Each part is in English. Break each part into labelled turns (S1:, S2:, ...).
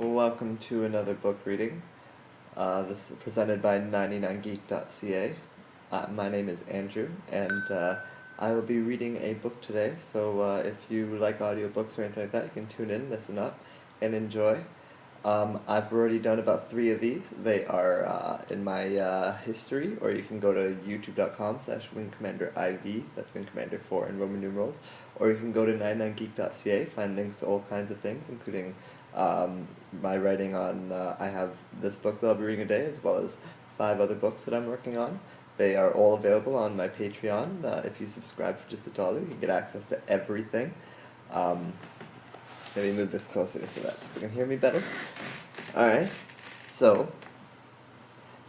S1: Welcome to another book reading. This is presented by 99geek.ca. My name is Andrew, and I will be reading a book today. So if you like audiobooks or anything like that, you can tune in, listen up, and enjoy. I've already done about 3 of these. They are in my history, or you can go to youtube.com/wingcommanderiv, that's Wing Commander 4 in Roman numerals, or you can go to 99geek.ca, find links to all kinds of things, including my writing on, I have this book that I'll be reading today, as well as 5 other books that I'm working on. They are all available on my Patreon. If you subscribe for just $1, you can get access to everything. Let me move this closer so that you can hear me better. Alright, so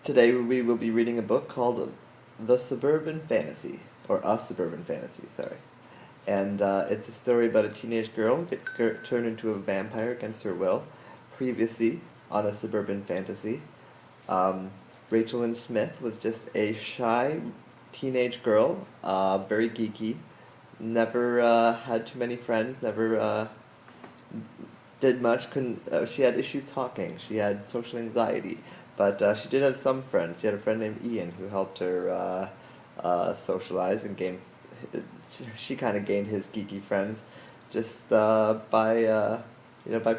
S1: today we will be reading a book called The Suburban Fantasy, or A Suburban Fantasy, sorry. And it's a story about a teenage girl who gets turned into a vampire against her will. Previously, on A Suburban Fantasy, Rachel Lin Smith was just a shy teenage girl, very geeky, never had too many friends, never did much, she had issues talking, she had social anxiety, but she did have some friends. She had a friend named Ian who helped her socialize and gain, she kind of gained his geeky friends just by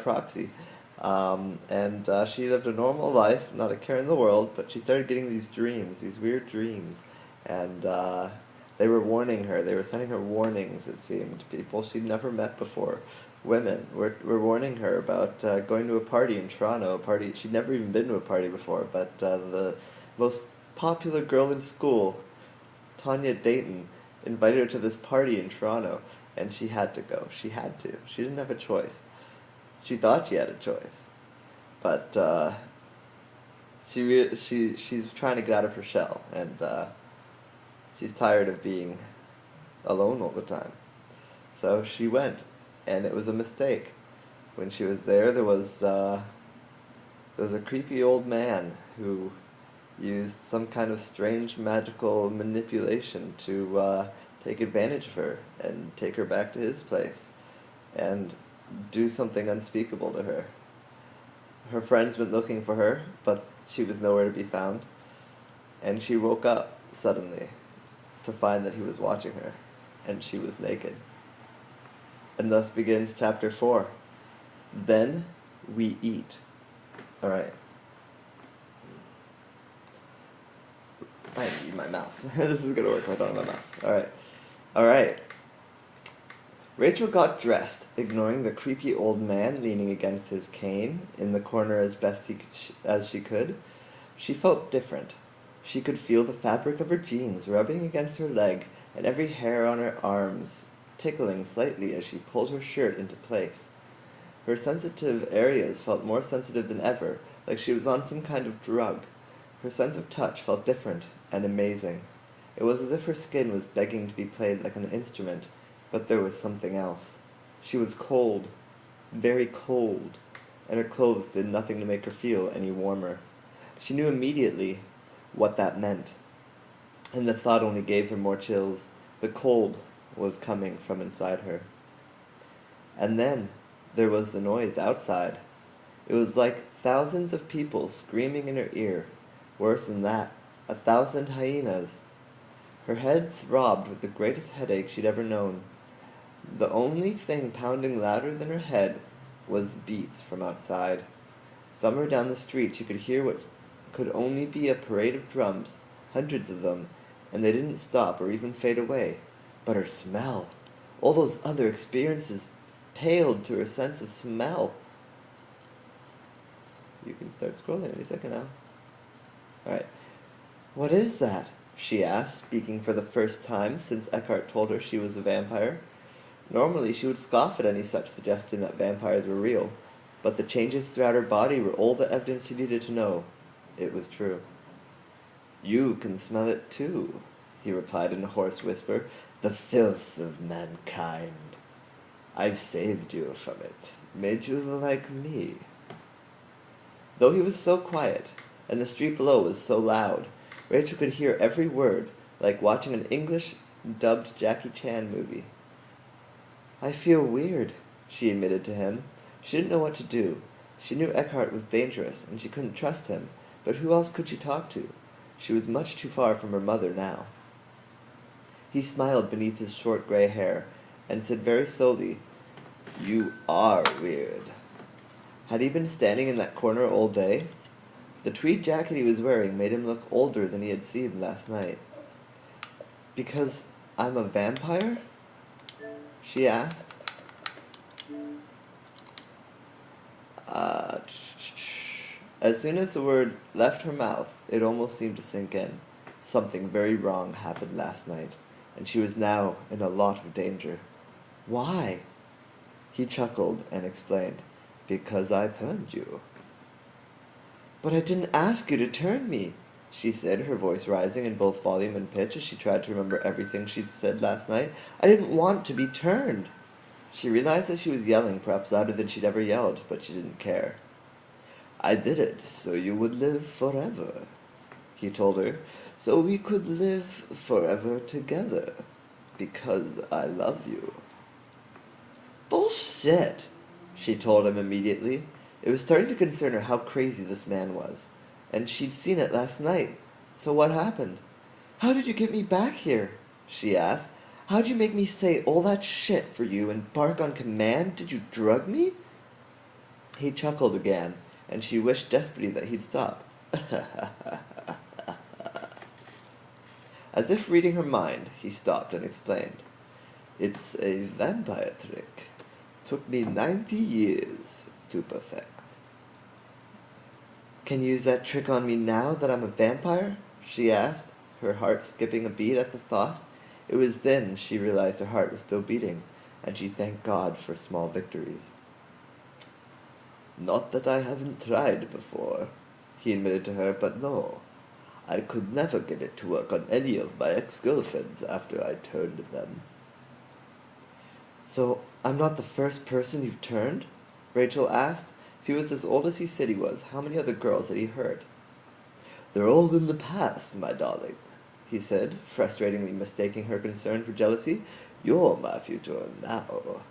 S1: proxy. She lived a normal life, not a care in the world, but she started getting these dreams, these weird dreams, and they were warning her, they were sending her warnings, it seemed, people she'd never met before. Women were warning her about going to a party in Toronto, a party, she'd never even been to a party before, but the most popular girl in school, Tanya Dayton, invited her to this party in Toronto, and she had to go. She had to. She didn't have a choice. She thought she had a choice, but she's trying to get out of her shell, and she's tired of being alone all the time. So she went, and it was a mistake. When she was there was a creepy old man who used some kind of strange magical manipulation to take advantage of her and take her back to his place and do something unspeakable to her. Her friends went looking for her, but she was nowhere to be found, and she woke up suddenly to find that he was watching her, and she was naked. And thus begins chapter 4. Then we eat. Alright. I need my mouse. This is gonna work if I don't have my mouse. Alright. Rachel got dressed, ignoring the creepy old man leaning against his cane in the corner as best as she could. She felt different. She could feel the fabric of her jeans rubbing against her leg and every hair on her arms tickling slightly as she pulled her shirt into place. Her sensitive areas felt more sensitive than ever, like she was on some kind of drug. Her sense of touch felt different and amazing. It was as if her skin was begging to be played like an instrument, but there was something else. She was cold, very cold, and her clothes did nothing to make her feel any warmer. She knew immediately what that meant, and the thought only gave her more chills. The cold was coming from inside her. And then there was the noise outside. It was like thousands of people screaming in her ear. Worse than that, 1,000 hyenas. Her head throbbed with the greatest headache she'd ever known. The only thing pounding louder than her head was beats from outside. Somewhere down the street she could hear what could only be a parade of drums, hundreds of them, and they didn't stop or even fade away. But her smell, all those other experiences paled to her sense of smell. You can start scrolling any second now. Alright. What is that? She asked, speaking for the first time since Eckhart told her she was a vampire. Normally she would scoff at any such suggestion that vampires were real, but the changes throughout her body were all the evidence she needed to know. It was true. You can smell it too, he replied in a hoarse whisper. The filth of mankind. I've saved you from it, made you like me. Though he was so quiet, and the street below was so loud, Rachel could hear every word, like watching an English-dubbed Jackie Chan movie. I feel weird, she admitted to him. She didn't know what to do. She knew Eckhart was dangerous, and she couldn't trust him, but who else could she talk to? She was much too far from her mother now. He smiled beneath his short gray hair, and said very slowly, "You are weird." Had he been standing in that corner all day? The tweed jacket he was wearing made him look older than he had seemed last night. "Because I'm a vampire?" she asked. As soon as the word left her mouth, it almost seemed to sink in. Something very wrong happened last night, and she was now in a lot of danger. "Why?" He chuckled and explained, "Because I turned you." "But I didn't ask you to turn me," she said, her voice rising in both volume and pitch as she tried to remember everything she'd said last night. "I didn't want to be turned." She realized that she was yelling, perhaps louder than she'd ever yelled, but she didn't care. "I did it so you would live forever," he told her. "So we could live forever together. Because I love you." "Bullshit," she told him immediately. It was starting to concern her how crazy this man was. And she'd seen it last night. So what happened? "How did you get me back here?" she asked. "How'd you make me say all that shit for you and bark on command? Did you drug me?" He chuckled again, and she wished desperately that he'd stop. As if reading her mind, he stopped and explained. "It's a vampire trick. Took me 90 years to perfect." "Can you use that trick on me now that I'm a vampire?" she asked, her heart skipping a beat at the thought. It was then she realized her heart was still beating, and she thanked God for small victories. "Not that I haven't tried before," he admitted to her, "but no. I could never get it to work on any of my ex-girlfriends after I turned them." "So I'm not the first person you've turned?" Rachel asked. If he was as old as he said he was, how many other girls had he hurt? "They're all in the past, my darling," he said, frustratingly mistaking her concern for jealousy. "You're my future now."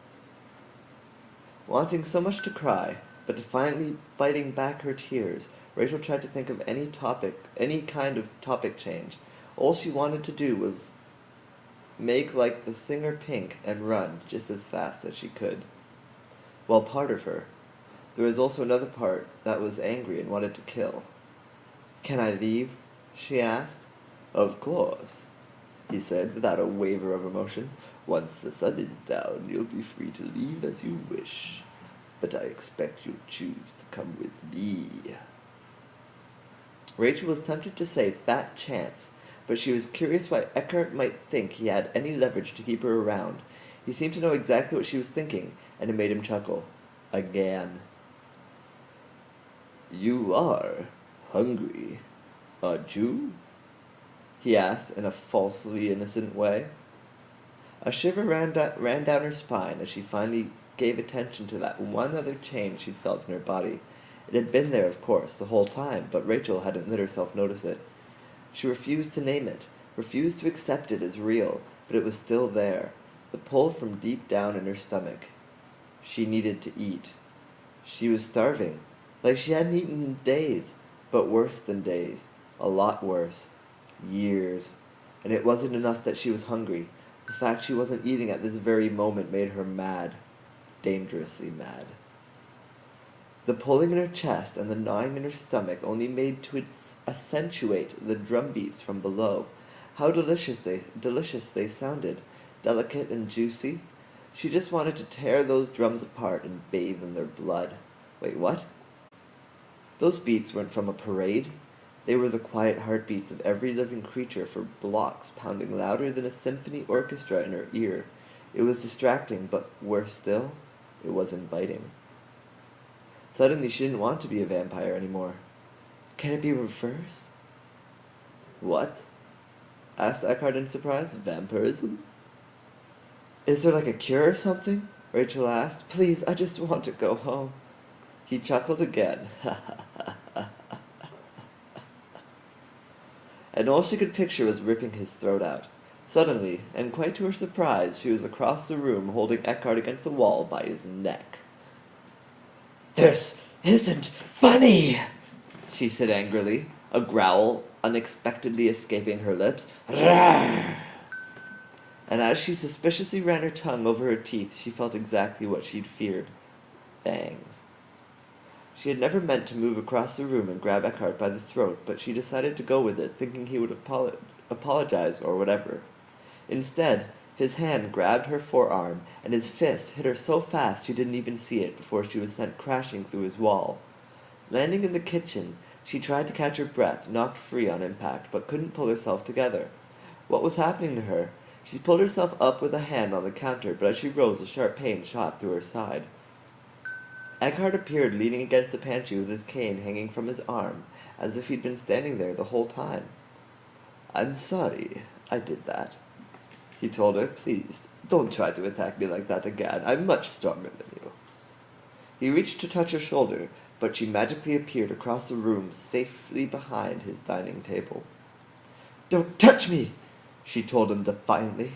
S1: Wanting so much to cry, but finally fighting back her tears, Rachel tried to think of any kind of topic change. All she wanted to do was make like the singer Pink and run just as fast as she could. Well, part of her. There was also another part that was angry and wanted to kill. "Can I leave?" she asked. "Of course," he said, without a waver of emotion. "Once the sun is down, you'll be free to leave as you wish. But I expect you'll choose to come with me." Rachel was tempted to say fat chance, but she was curious why Eckhart might think he had any leverage to keep her around. He seemed to know exactly what she was thinking, and it made him chuckle. Again. "You are hungry, aren't you?" he asked in a falsely innocent way. A shiver ran down her spine as she finally gave attention to that one other change she'd felt in her body. It had been there, of course, the whole time, but Rachel hadn't let herself notice it. She refused to name it, refused to accept it as real, but it was still there, the pull from deep down in her stomach. She needed to eat. She was starving, like she hadn't eaten in days, but worse than days, a lot worse. Years. And it wasn't enough that she was hungry. The fact she wasn't eating at this very moment made her mad. Dangerously mad. The pulling in her chest and the gnawing in her stomach only made to accentuate the drum beats from below. How delicious they sounded, delicate and juicy. She just wanted to tear those drums apart and bathe in their blood. Wait, what? Those beats weren't from a parade. They were the quiet heartbeats of every living creature for blocks, pounding louder than a symphony orchestra in her ear. It was distracting, but worse still, it was inviting. Suddenly she didn't want to be a vampire anymore. Can it be reversed? "What?" asked Eckhart in surprise. "Vampirism?" "Is there like a cure or something?" Rachel asked. "Please, I just want to go home." He chuckled again. And all she could picture was ripping his throat out. Suddenly, and quite to her surprise, she was across the room holding Eckhart against the wall by his neck. "This isn't funny, she said angrily, a growl unexpectedly escaping her lips. Rawr! And as she suspiciously ran her tongue over her teeth, she felt exactly what she'd feared. Fangs. She had never meant to move across the room and grab Eckhart by the throat, but she decided to go with it, thinking he would apologize or whatever. Instead, his hand grabbed her forearm, and his fist hit her so fast she didn't even see it before she was sent crashing through his wall. Landing in the kitchen, she tried to catch her breath, knocked free on impact, but couldn't pull herself together. What was happening to her? She pulled herself up with a hand on the counter, but as she rose, a sharp pain shot through her side. Eckhart appeared leaning against the pantry with his cane hanging from his arm, as if he'd been standing there the whole time. "I'm sorry I did that," he told her. "Please, don't try to attack me like that again. I'm much stronger than you." He reached to touch her shoulder, but she magically appeared across the room, safely behind his dining table. "Don't touch me!" she told him defiantly.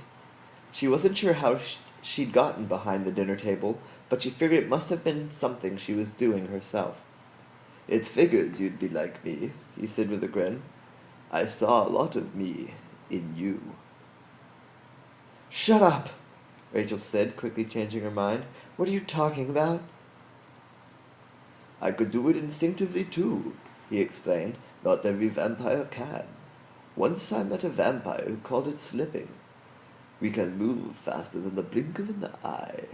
S1: She wasn't sure how she'd gotten behind the dinner table, but she figured it must have been something she was doing herself. "It figures you'd be like me," he said with a grin. "I saw a lot of me in you." "Shut up!" Rachel said, quickly changing her mind. "What are you talking about?" "I could do it instinctively too," he explained. "Not every vampire can. Once I met a vampire who called it slipping. We can move faster than the blink of an eye.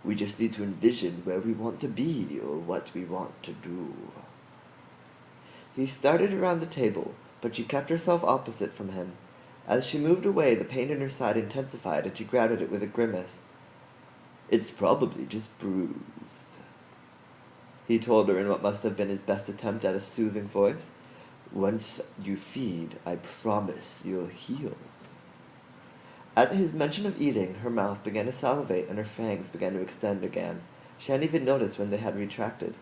S1: We just need to envision where we want to be or what we want to do." He started around the table, but she kept herself opposite from him. As she moved away, the pain in her side intensified, and she grabbed at it with a grimace. "It's probably just bruised," he told her in what must have been his best attempt at a soothing voice. "Once you feed, I promise you'll heal." At his mention of eating, her mouth began to salivate and her fangs began to extend again. She hadn't even noticed when they had retracted.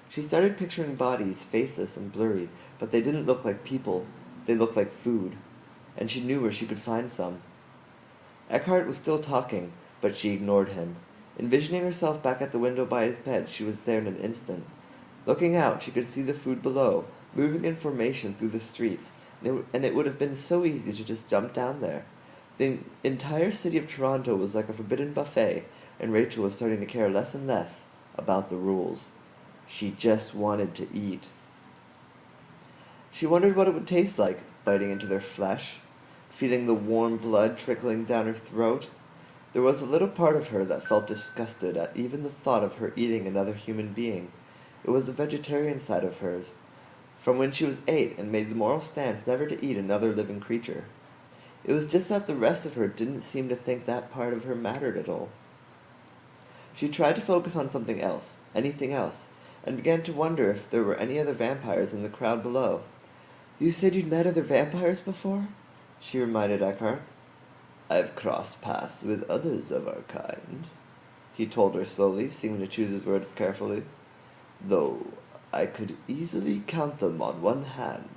S1: She started picturing bodies, faceless and blurry, but they didn't look like people. They looked like food, and she knew where she could find some. Eckhart was still talking, but she ignored him. Envisioning herself back at the window by his bed, she was there in an instant. Looking out, she could see the food below, moving in formation through the streets, and it would have been so easy to just jump down there. The entire city of Toronto was like a forbidden buffet, and Rachel was starting to care less and less about the rules. She just wanted to eat. She wondered what it would taste like, biting into their flesh, feeling the warm blood trickling down her throat. There was a little part of her that felt disgusted at even the thought of her eating another human being. It was the vegetarian side of hers, from when she was 8 and made the moral stance never to eat another living creature. It was just that the rest of her didn't seem to think that part of her mattered at all. She tried to focus on something else, anything else, and began to wonder if there were any other vampires in the crowd below. "You said you'd met other vampires before?" she reminded Eckhart. "I've crossed paths with others of our kind," he told her slowly, seeming to choose his words carefully. "Though I could easily count them on one hand,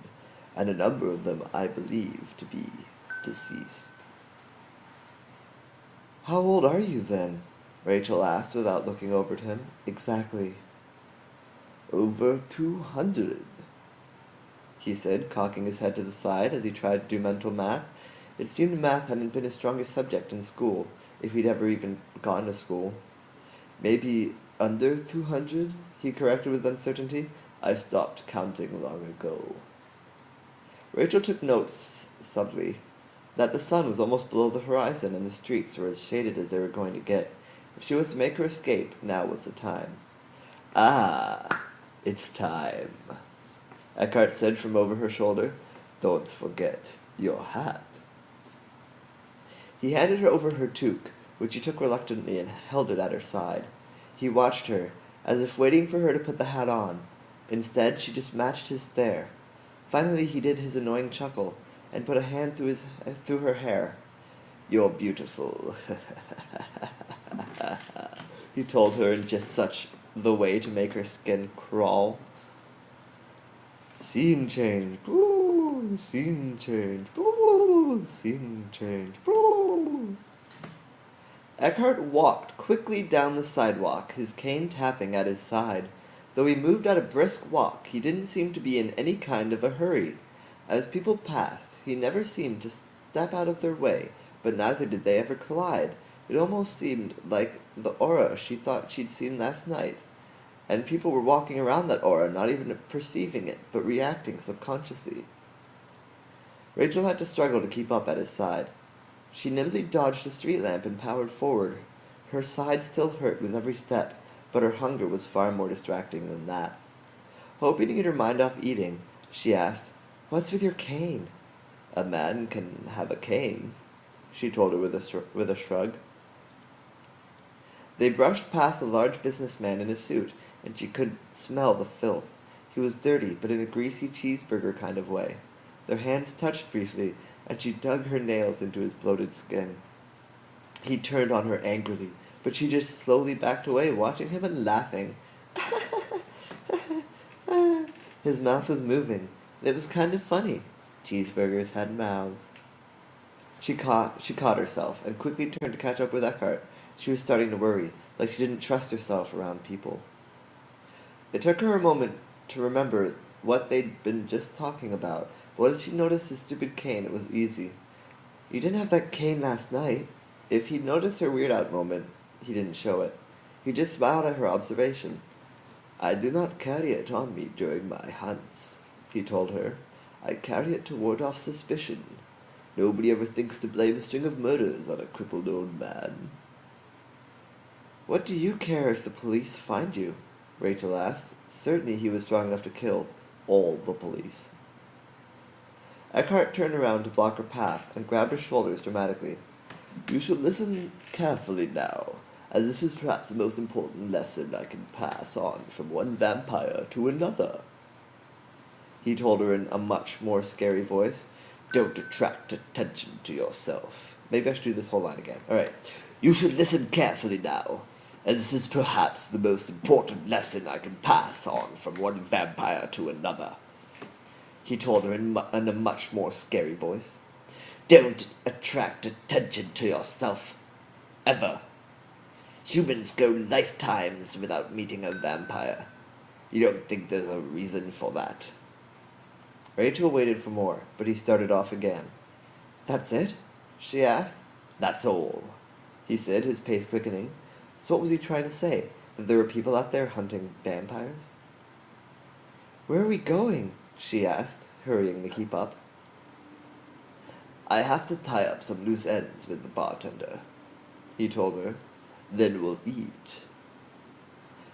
S1: and a number of them I believe to be deceased." "How old are you, then?" Rachel asked without looking over at him. "Exactly." "Over 200, he said, cocking his head to the side as he tried to do mental math. It seemed math hadn't been his strongest subject in school, if he'd ever even gone to school. "Maybe under 200, he corrected with uncertainty. "I stopped counting long ago." Rachel took notes, subtly, that the sun was almost below the horizon and the streets were as shaded as they were going to get. If she was to make her escape, now was the time. "Ah, it's time," Eckhart said from over her shoulder. "Don't forget your hat." He handed her over her toque, which she took reluctantly and held it at her side. He watched her, as if waiting for her to put the hat on. Instead, she just matched his stare. Finally, he did his annoying chuckle, and put a hand through her hair. "You're beautiful," he told her in just such the way to make her skin crawl. "Scene change, boo, scene change, boo, scene change, boo." Eckhart walked quickly down the sidewalk, his cane tapping at his side. Though he moved at a brisk walk, he didn't seem to be in any kind of a hurry. As people passed, he never seemed to step out of their way, but neither did they ever collide. It almost seemed like the aura she thought she'd seen last night. And people were walking around that aura, not even perceiving it, but reacting subconsciously. Rachel had to struggle to keep up at his side. She nimbly dodged the street lamp and powered forward. Her side still hurt with every step, but her hunger was far more distracting than that. Hoping to get her mind off eating, she asked, "What's with your cane?" "A man can have a cane," she told her with a shrug. They brushed past a large businessman in a suit, and she could smell the filth. He was dirty, but in a greasy cheeseburger kind of way. Their hands touched briefly, and she dug her nails into his bloated skin. He turned on her angrily, but she just slowly backed away, watching him and laughing. His mouth was moving. It was kind of funny. Cheeseburgers had mouths. She caught herself, and quickly turned to catch up with Eckhart. She was starting to worry, like she didn't trust herself around people. It took her a moment to remember what they'd been just talking about, but once she noticed his stupid cane, it was easy. "You didn't have that cane last night." If he'd noticed her weird-out moment, he didn't show it. He just smiled at her observation. "I do not carry it on me during my hunts," he told her. "I carry it to ward off suspicion. Nobody ever thinks to blame a string of murders on a crippled old man." "What do you care if the police find you?" Rachel asked. Certainly he was strong enough to kill all the police. Eckhart turned around to block her path and grabbed her shoulders dramatically. "You should listen carefully now, as this is perhaps the most important lesson I can pass on from one vampire to another," he told her in a much more scary voice. "Don't attract attention to yourself." Maybe I should do this whole line again. Alright. "You should listen carefully now, as this is perhaps the most important lesson I can pass on from one vampire to another," he told her in a much more scary voice. "Don't attract attention to yourself. Ever. Humans go lifetimes without meeting a vampire. You don't think there's a reason for that?" Rachel waited for more, but he started off again. "That's it?" she asked. "That's all," he said, his pace quickening. So what was he trying to say? That there were people out there hunting vampires? "Where are we going?" she asked, hurrying to keep up. "I have to tie up some loose ends with the bartender," he told her. "Then we'll eat."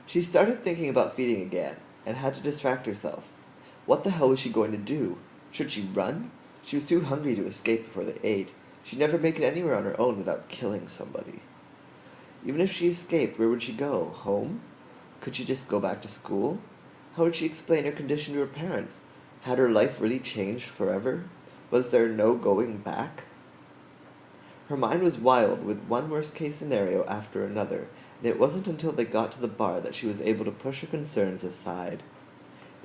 S1: She started thinking about feeding again, and had to distract herself. What the hell was she going to do? Should she run? She was too hungry to escape before they ate. She'd never make it anywhere on her own without killing somebody. Even if she escaped, where would she go? Home? Could she just go back to school? How would she explain her condition to her parents? Had her life really changed forever? Was there no going back? Her mind was wild with one worst-case scenario after another, and it wasn't until they got to the bar that she was able to push her concerns aside.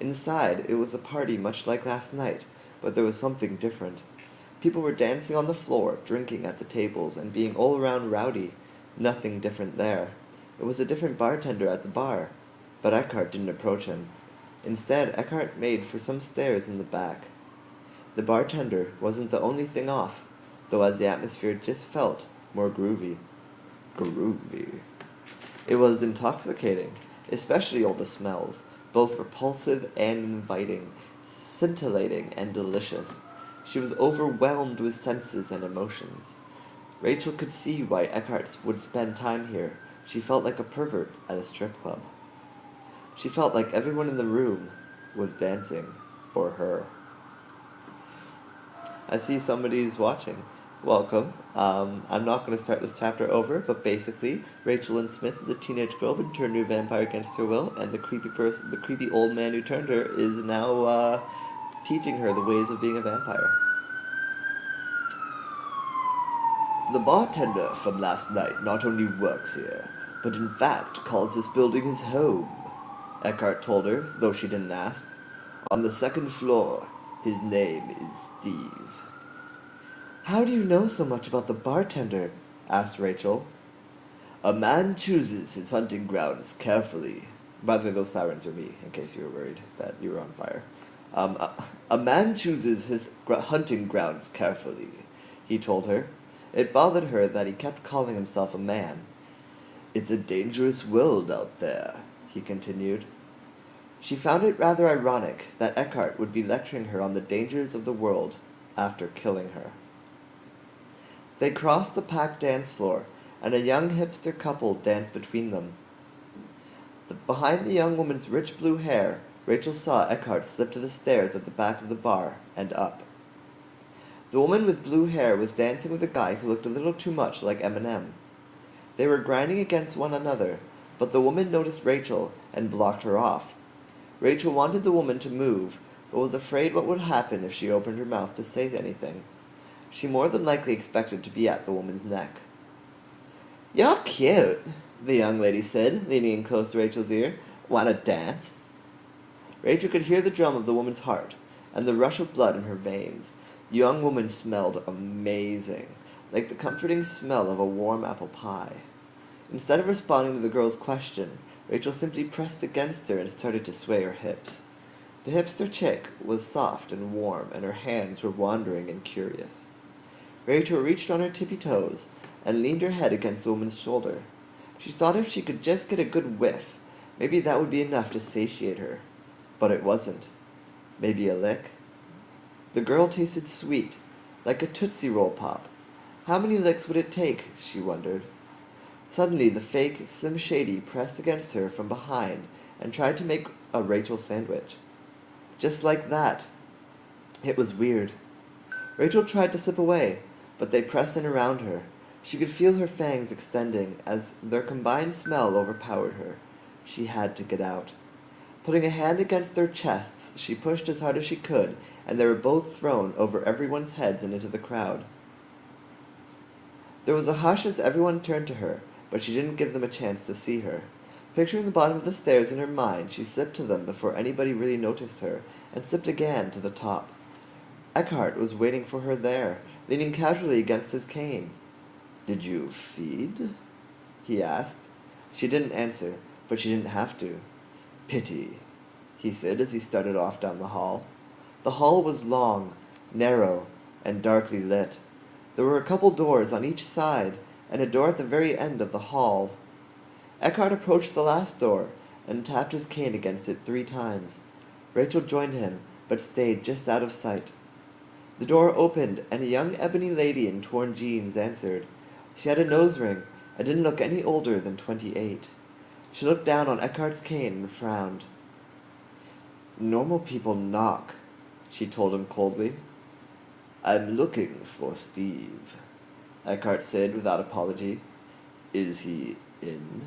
S1: Inside, it was a party much like last night, but there was something different. People were dancing on the floor, drinking at the tables, and being all around rowdy. Nothing different there. It was a different bartender at the bar, but Eckhart didn't approach him. Instead, Eckhart made for some stairs in the back. The bartender wasn't the only thing off, though as the atmosphere just felt more groovy. Groovy. It was intoxicating, especially all the smells, both repulsive and inviting, scintillating and delicious. She was overwhelmed with senses and emotions. Rachel could see why Eckhart would spend time here. She felt like a pervert at a strip club. She felt like everyone in the room was dancing for her. I see somebody's watching. Welcome. I'm not going to start this chapter over, but basically, Rachel Lin Smith is a teenage girl who turned into a vampire against her will, and the creepy old man who turned her is now teaching her the ways of being a vampire. "The bartender from last night not only works here, but in fact calls this building his home," Eckhart told her, though she didn't ask. "On the second floor, his name is Steve." "How do you know so much about the bartender?" asked Rachel. "A man chooses his hunting grounds carefully," By the way, those sirens were me, in case you were worried that you were on fire. A man chooses his hunting grounds carefully, he told her. It bothered her that he kept calling himself a man. It's a dangerous world out there, he continued. She found it rather ironic that Eckhart would be lecturing her on the dangers of the world after killing her. They crossed the packed dance floor, and a young hipster couple danced between them. Behind the young woman's rich blue hair, Rachel saw Eckhart slip to the stairs at the back of the bar and up. The woman with blue hair was dancing with a guy who looked a little too much like Eminem. They were grinding against one another, but the woman noticed Rachel and blocked her off. Rachel wanted the woman to move, but was afraid what would happen if she opened her mouth to say anything. She more than likely expected to be at the woman's neck. "You're cute," the young lady said, leaning in close to Rachel's ear. "Wanna dance?" Rachel could hear the drum of the woman's heart, and the rush of blood in her veins. The young woman smelled amazing, like the comforting smell of a warm apple pie. Instead of responding to the girl's question, Rachel simply pressed against her and started to sway her hips. The hipster chick was soft and warm, and her hands were wandering and curious. Rachel reached on her tippy toes and leaned her head against the woman's shoulder. She thought if she could just get a good whiff, maybe that would be enough to satiate her. But it wasn't. Maybe a lick? The girl tasted sweet, like a Tootsie Roll Pop. How many licks would it take, she wondered. Suddenly the fake Slim Shady pressed against her from behind and tried to make a Rachel sandwich. Just like that. It was weird. Rachel tried to slip away, but they pressed in around her. She could feel her fangs extending as their combined smell overpowered her. She had to get out. Putting a hand against their chests, she pushed as hard as she could, and they were both thrown over everyone's heads and into the crowd. There was a hush as everyone turned to her, but she didn't give them a chance to see her. Picturing the bottom of the stairs in her mind, she slipped to them before anybody really noticed her, and slipped again to the top. Eckhart was waiting for her there, leaning casually against his cane. "Did you feed?" he asked. She didn't answer, but she didn't have to. "Pity," he said as he started off down the hall. The hall was long, narrow, and darkly lit. There were a couple doors on each side, and a door at the very end of the hall. Eckhart approached the last door, and tapped his cane against it 3 times. Rachel joined him, but stayed just out of sight. The door opened, and a young ebony lady in torn jeans answered. She had a nose ring, and didn't look any older than 28. She looked down on Eckhart's cane and frowned. "Normal people knock," she told him coldly. "I'm looking for Steve," Eckhart said without apology. "Is he in?"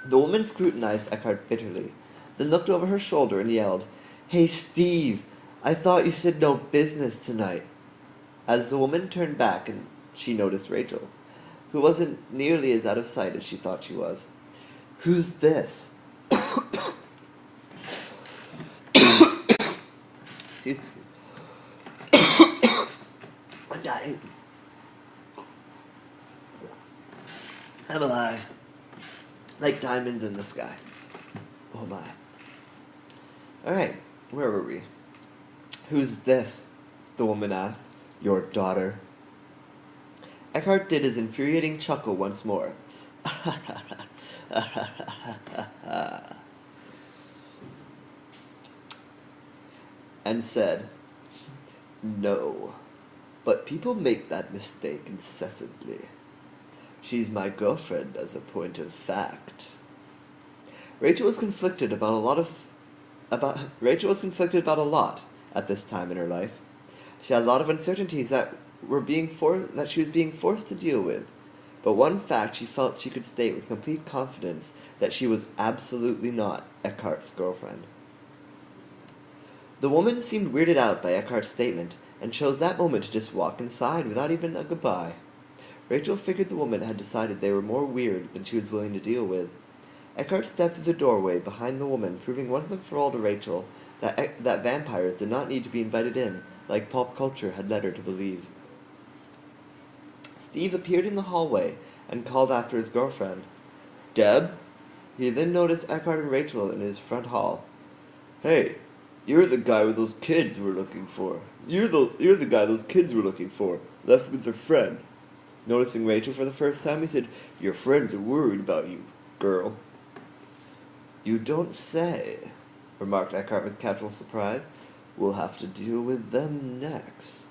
S1: The woman scrutinized Eckhart bitterly, then looked over her shoulder and yelled, "Hey, Steve! I thought you said no business tonight." As the woman turned back, and she noticed Rachel, who wasn't nearly as out of sight as she thought she was. "Who's this?" Excuse me. I'm dying. I'm alive. Like diamonds in the sky. Oh my. Alright, where were we? "Who's this?" the woman asked. "Your daughter." Eckhart did his infuriating chuckle once more. And said, "No, but people make that mistake incessantly. She's my girlfriend, as a point of fact." Rachel was conflicted about a lot at this time in her life. She had a lot of uncertainties that she was being forced to deal with, but one fact she felt she could state with complete confidence, that she was absolutely not Eckhart's girlfriend. The woman seemed weirded out by Eckhart's statement, and chose that moment to just walk inside without even a goodbye. Rachel figured the woman had decided they were more weird than she was willing to deal with. Eckhart stepped through the doorway behind the woman, proving once and for all to Rachel that vampires did not need to be invited in, like pop culture had led her to believe. Steve appeared in the hallway and called after his girlfriend. "Deb?" He then noticed Eckhart and Rachel in his front hall. "Hey, you're the guy with those kids we're looking for. You're the guy those kids were looking for, left with their friend." Noticing Rachel for the first time, he said, "Your friends are worried about you, girl." "You don't say," remarked Eckhart with casual surprise. "We'll have to deal with them next."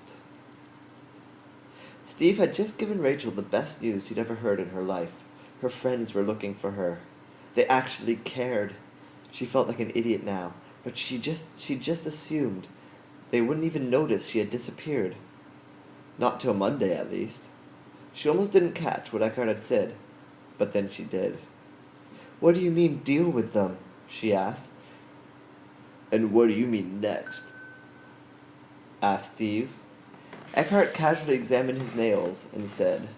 S1: Steve had just given Rachel the best news she'd ever heard in her life. Her friends were looking for her. They actually cared. She felt like an idiot now, but she just assumed they wouldn't even notice she had disappeared. Not till Monday, at least. She almost didn't catch what Eckhart had said, but then she did. "What do you mean, deal with them?" she asked. "And what do you mean next?" asked Steve. Eckhart casually examined his nails and said,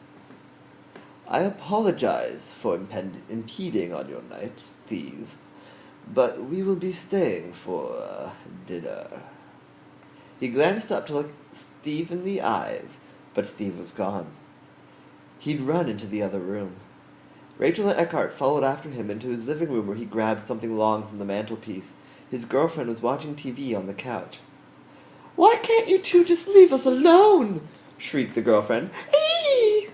S1: "I apologize for impeding on your night, Steve, but we will be staying for dinner." He glanced up to look Steve in the eyes, but Steve was gone. He'd run into the other room. Rachel and Eckhart followed after him into his living room, where he grabbed something long from the mantelpiece. His girlfriend was watching TV on the couch. "Why can't you two just leave us alone?" shrieked the girlfriend. "Eee!"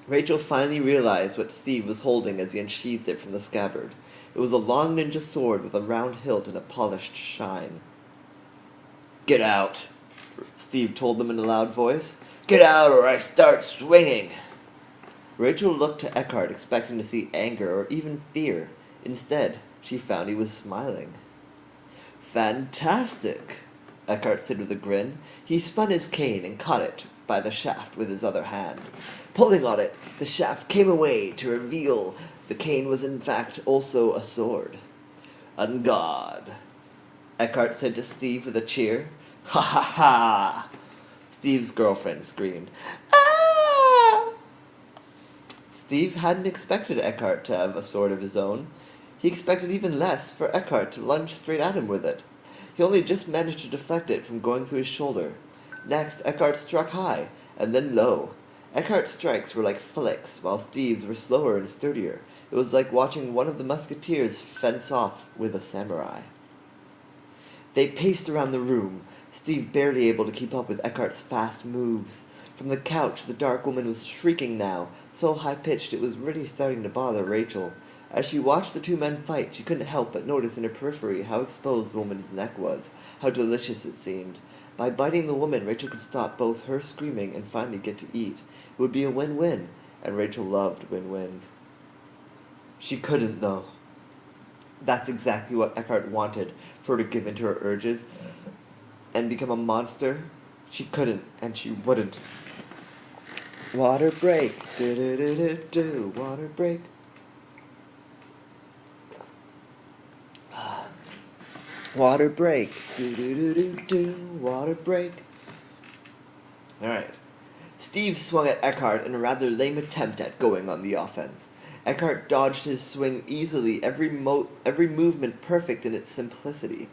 S1: Rachel finally realized what Steve was holding as he unsheathed it from the scabbard. It was a long ninja sword with a round hilt and a polished shine. "Get out," Steve told them in a loud voice. "Get out or I start swinging." Rachel looked to Eckhart, expecting to see anger or even fear. Instead, she found he was smiling. "Fantastic," Eckhart said with a grin. He spun his cane and caught it by the shaft with his other hand. Pulling on it, the shaft came away to reveal the cane was in fact also a sword. "On guard," Eckhart said to Steve with a cheer. "Ha ha ha!" Steve's girlfriend screamed. "Ah!" Steve hadn't expected Eckhart to have a sword of his own. He expected even less for Eckhart to lunge straight at him with it. He only just managed to deflect it from going through his shoulder. Next, Eckhart struck high, and then low. Eckhart's strikes were like flicks, while Steve's were slower and sturdier. It was like watching one of the musketeers fence off with a samurai. They paced around the room, Steve barely able to keep up with Eckhart's fast moves. From the couch, the dark woman was shrieking now, so high-pitched it was really starting to bother Rachel. As she watched the two men fight, she couldn't help but notice in her periphery how exposed the woman's neck was, how delicious it seemed. By biting the woman, Rachel could stop both her screaming and finally get to eat. It would be a win-win, and Rachel loved win-wins. She couldn't, though. That's exactly what Eckhart wanted, for her to give in to her urges and become a monster. She couldn't, and she wouldn't. Water break, do-do-do-do-do, water break. Water break, do-do-do-do-do, water break. Alright. Steve swung at Eckhart in a rather lame attempt at going on the offense. Eckhart dodged his swing easily, every movement perfect in its simplicity.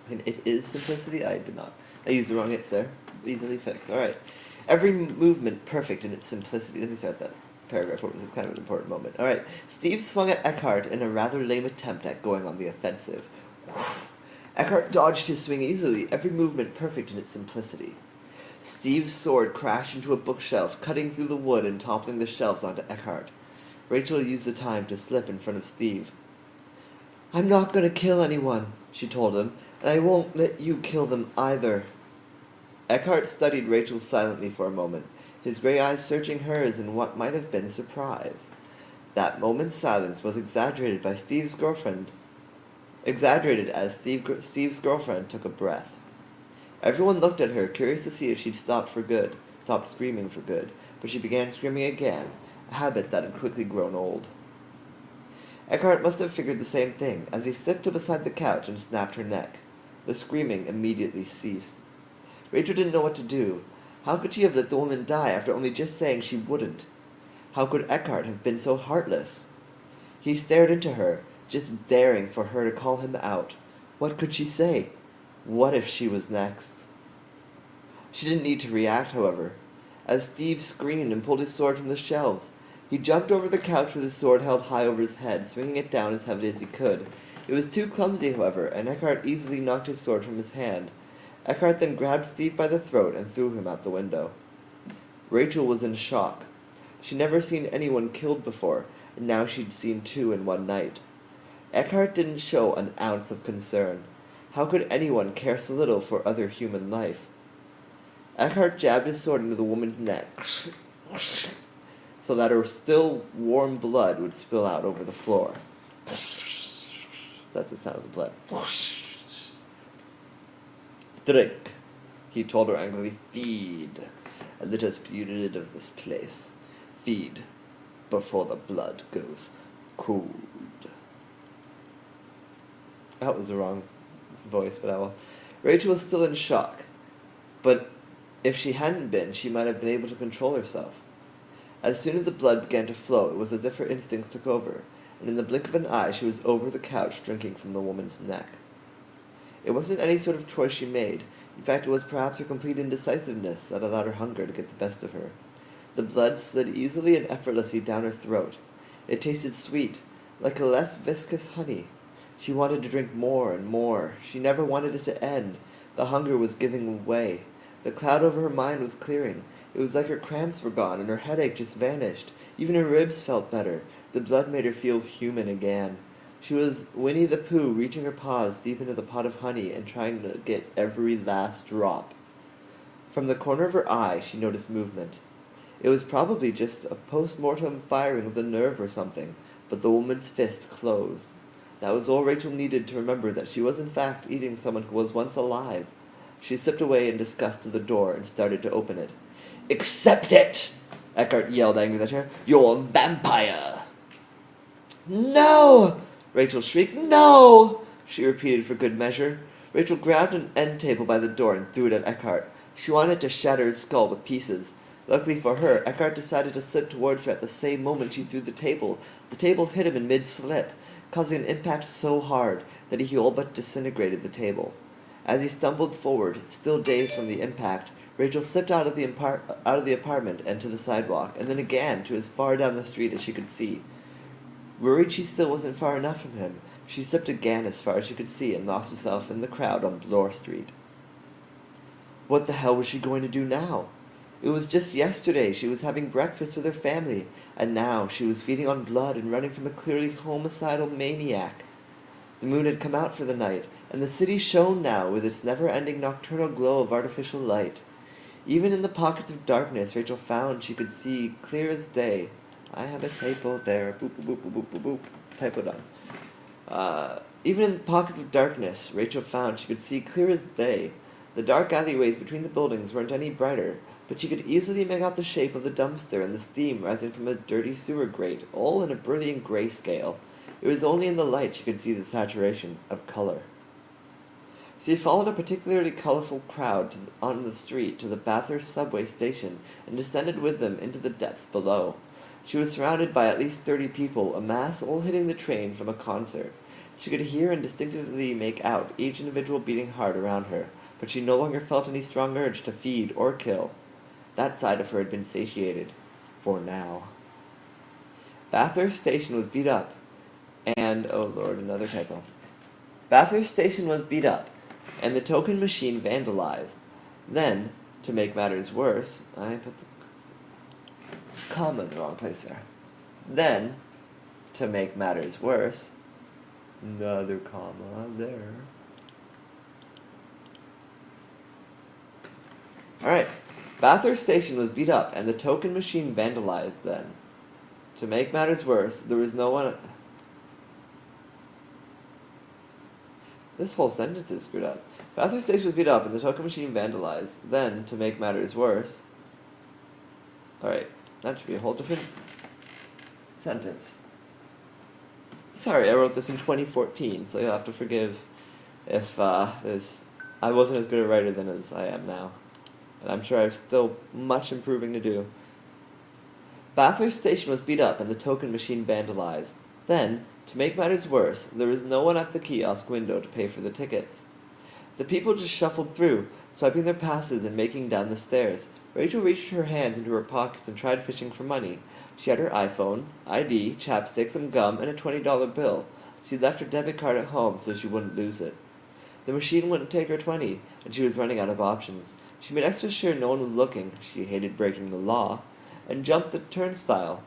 S1: And it is simplicity? I did not. I used the wrong hits there. Easily fixed. Alright. Every movement perfect in its simplicity. Let me start that paragraph over. This is kind of an important moment. Alright. Steve swung at Eckhart in a rather lame attempt at going on the offensive. Eckhart dodged his swing easily, every movement perfect in its simplicity. Steve's sword crashed into a bookshelf, cutting through the wood and toppling the shelves onto Eckhart. Rachel used the time to slip in front of Steve. "I'm not going to kill anyone," she told him, "and I won't let you kill them either." Eckhart studied Rachel silently for a moment, his gray eyes searching hers in what might have been surprise. That moment's silence was exaggerated as Steve's girlfriend took a breath. Everyone looked at her, curious to see if she'd stopped screaming for good, but she began screaming again, a habit that had quickly grown old. Eckhart must have figured the same thing, as he slipped to beside the couch and snapped her neck. The screaming immediately ceased. Rachel didn't know what to do. How could she have let the woman die after only just saying she wouldn't? How could Eckhart have been so heartless? He stared into her, just daring for her to call him out. What could she say? What if she was next? She didn't need to react, however. As Steve screamed and pulled his sword from the shelves, He jumped over the couch with his sword held high over his head, swinging it down as heavily as he could. It was too clumsy, however, and Eckhart easily knocked his sword from his hand. Eckhart then grabbed Steve by the throat and threw him out the window. Rachel was in shock. She'd never seen anyone killed before, and now she'd seen 2 in one night. Eckhart didn't show an ounce of concern. How could anyone care so little for other human life? Eckhart jabbed his sword into the woman's neck, so that her still warm blood would spill out over the floor. That's the sound of the blood. Drink, he told her angrily. Feed, and let us be rid of this place. Feed, before the blood goes cold. That was the wrong voice, but I will. Rachel was still in shock, but if she hadn't been, she might have been able to control herself. As soon as the blood began to flow, it was as if her instincts took over, and in the blink of an eye she was over the couch drinking from the woman's neck. It wasn't any sort of choice she made. In fact, it was perhaps her complete indecisiveness that allowed her hunger to get the best of her. The blood slid easily and effortlessly down her throat. It tasted sweet, like a less viscous honey. She wanted to drink more and more. She never wanted it to end. The hunger was giving way. The cloud over her mind was clearing. It was like her cramps were gone and her headache just vanished. Even her ribs felt better. The blood made her feel human again. She was Winnie the Pooh, reaching her paws deep into the pot of honey and trying to get every last drop. From the corner of her eye, she noticed movement. It was probably just a post-mortem firing of the nerve or something, but the woman's fist closed. That was all Rachel needed to remember that she was in fact eating someone who was once alive. She slipped away in disgust to the door and started to open it. "Accept it!" Eckhart yelled angrily at her. "You're a vampire!" "No!" Rachel shrieked. "No!" she repeated for good measure. Rachel grabbed an end table by the door and threw it at Eckhart. She wanted to shatter his skull to pieces. Luckily for her, Eckhart decided to slip towards her at the same moment she threw the table. The table hit him in mid-slip, causing an impact so hard that he all but disintegrated the table. As he stumbled forward, still dazed from the impact, Rachel slipped out of the apartment and to the sidewalk, and then again to as far down the street as she could see. Worried she still wasn't far enough from him, she slipped again as far as she could see and lost herself in the crowd on Bloor Street. What the hell was she going to do now? It was just yesterday she was having breakfast with her family, and now she was feeding on blood and running from a clearly homicidal maniac. The moon had come out for the night, and the city shone now with its never-ending nocturnal glow of artificial light. Even in the pockets of darkness, Rachel found she could see clear as day. I have a typo there. Boop, boop, boop, boop, boop, boop. Typo done. Even in the pockets of darkness, Rachel found she could see clear as day. The dark alleyways between the buildings weren't any brighter, but she could easily make out the shape of the dumpster and the steam rising from a dirty sewer grate, all in a brilliant grayscale. It was only in the light she could see the saturation of color. She followed a particularly colorful crowd on the street to the Bathurst subway station and descended with them into the depths below. She was surrounded by at least 30 people, a mass all hitting the train from a concert. She could hear and distinctly make out each individual beating heart around her, but she no longer felt any strong urge to feed or kill. That side of her had been satiated. For now. Bathurst Station was beat up, and... oh lord, another typo. Bathurst Station was beat up, and the token machine vandalized. Then, to make matters worse, I put the comma in the wrong place there. Then, to make matters worse, another comma there. Alright, Bathurst Station was beat up, and the token machine vandalized then. To make matters worse, there was no one... This whole sentence is screwed up. Bathurst Station was beat up, and the token machine vandalized. Then, to make matters worse... Alright, that should be a whole different sentence. Sorry, I wrote this in 2014, so you'll have to forgive if I wasn't as good a writer then as I am now. And I'm sure I have still much improving to do. Bathurst Station was beat up and the token machine vandalized. Then, to make matters worse, there was no one at the kiosk window to pay for the tickets. The people just shuffled through, swiping their passes and making down the stairs. Rachel reached her hands into her pockets and tried fishing for money, She had her iPhone, ID, chapstick, some gum, and a $20 bill. She left her debit card at home so she wouldn't lose it. The machine wouldn't take her 20, and she was running out of options. She made extra sure no one was looking, she hated breaking the law, and jumped the turnstile.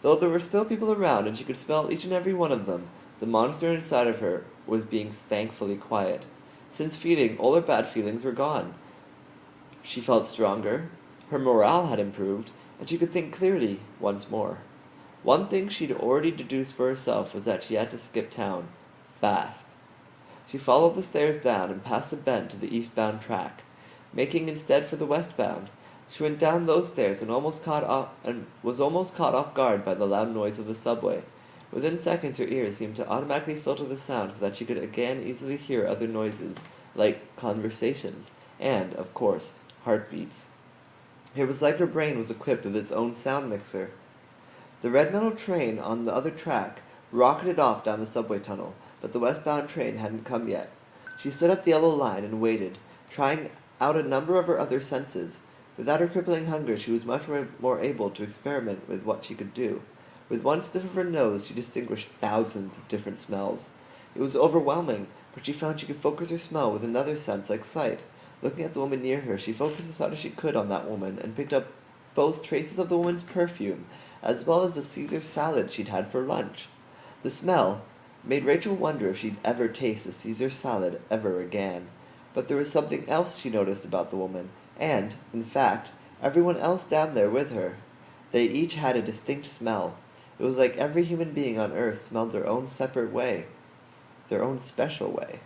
S1: Though there were still people around and she could smell each and every one of them, the monster inside of her was being thankfully quiet. Since feeding, all her bad feelings were gone. She felt stronger, her morale had improved, and she could think clearly once more. One thing she'd already deduced for herself was that she had to skip town. Fast. She followed the stairs down and past a bend to the eastbound track, making instead for the westbound. She went down those stairs and was almost caught off guard by the loud noise of the subway. Within seconds her ears seemed to automatically filter the sound so that she could again easily hear other noises, like conversations, and, of course, heartbeats. It was like her brain was equipped with its own sound mixer. The red metal train on the other track rocketed off down the subway tunnel, but the westbound train hadn't come yet. She stood at the yellow line and waited, trying out a number of her other senses. Without her crippling hunger, she was much more able to experiment with what she could do. With one sniff of her nose, she distinguished thousands of different smells. It was overwhelming, but she found she could focus her smell with another sense like sight. Looking at the woman near her, she focused as hard as she could on that woman and picked up both traces of the woman's perfume, as well as the Caesar salad she'd had for lunch. The smell made Rachel wonder if she'd ever taste a Caesar salad ever again. But there was something else she noticed about the woman, and, in fact, everyone else down there with her. They each had a distinct smell. It was like every human being on Earth smelled their own separate way, their own special way.